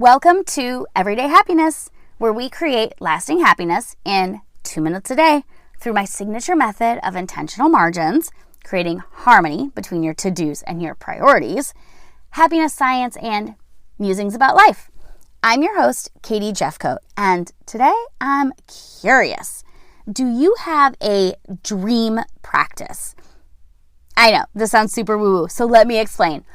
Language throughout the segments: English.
Welcome to Everyday Happiness, where we create lasting happiness in 2 minutes a day through my signature method of intentional margins, creating harmony between your to-dos and your priorities, happiness science, and musings about life. I'm your host, Katie Jeffcoat, and today I'm curious. Do you have a dream practice? I know, this sounds super woo-woo, so let me explain.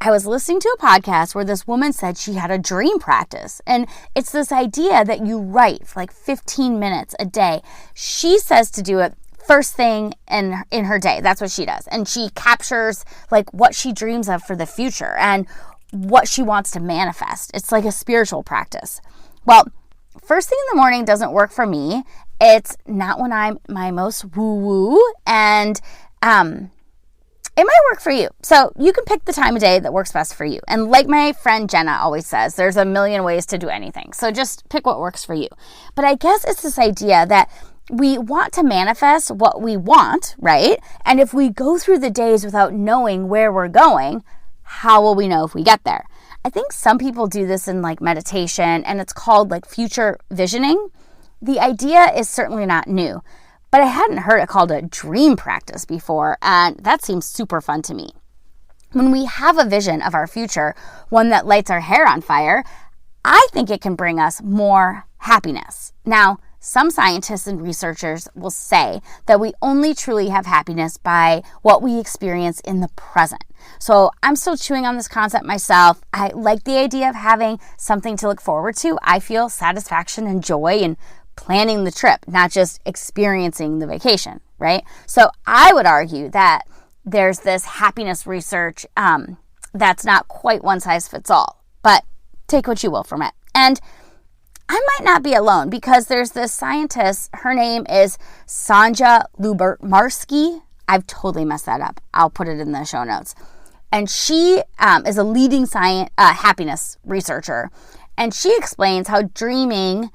I was listening to a podcast where this woman said she had a dream practice, and it's this idea that you write for like 15 minutes a day. She says to do it first thing in her day. That's what she does. And she captures like what she dreams of for the future and what she wants to manifest. It's like a spiritual practice. Well, first thing in the morning doesn't work for me. It's not when I'm my most woo-woo, and it might work for you. So you can pick the time of day that works best for you. And like my friend Jenna always says, there's a million ways to do anything. So just pick what works for you. But I guess it's this idea that we want to manifest what we want, right? And if we go through the days without knowing where we're going, how will we know if we get there? I think some people do this in like meditation, and it's called like future visioning. The idea is certainly not new, but I hadn't heard it called a dream practice before, and that seems super fun to me. When we have a vision of our future, one that lights our hair on fire, I think it can bring us more happiness. Now, some scientists and researchers will say that we only truly have happiness by what we experience in the present. So I'm still chewing on this concept myself. I like the idea of having something to look forward to. I feel satisfaction and joy in planning the trip, not just experiencing the vacation, right? So I would argue that there's this happiness research that's not quite one size fits all, but take what you will from it. And I might not be alone, because there's this scientist, her name is Sonja Lyubomirsky. I've totally messed that up. I'll put it in the show notes. And she is a leading happiness researcher. And she explains how dreaming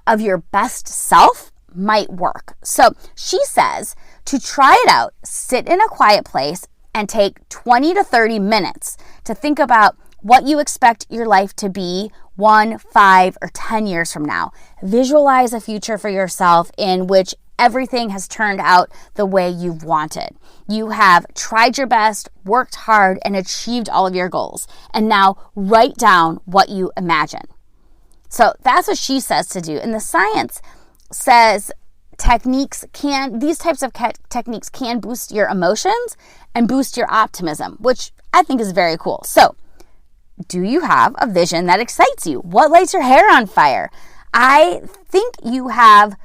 of your best self might work. So she says to try it out, sit in a quiet place and take 20 to 30 minutes to think about what you expect your life to be 1, 5, or 10 years from now. Visualize a future for yourself in which everything has turned out the way you've wanted. You have tried your best, worked hard, and achieved all of your goals. And now write down what you imagine. So that's what she says to do. And the science says these types of techniques can boost your emotions and boost your optimism, which I think is very cool. So do you have a vision that excites you? What lights your hair on fire? I think you have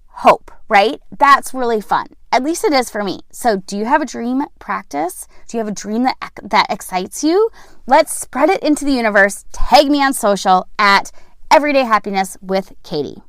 hope, right? That's really fun. At least it is for me. So do you have a dream practice? Do you have a dream that excites you? Let's spread it into the universe. Tag me on social at Everyday Happiness with Katie.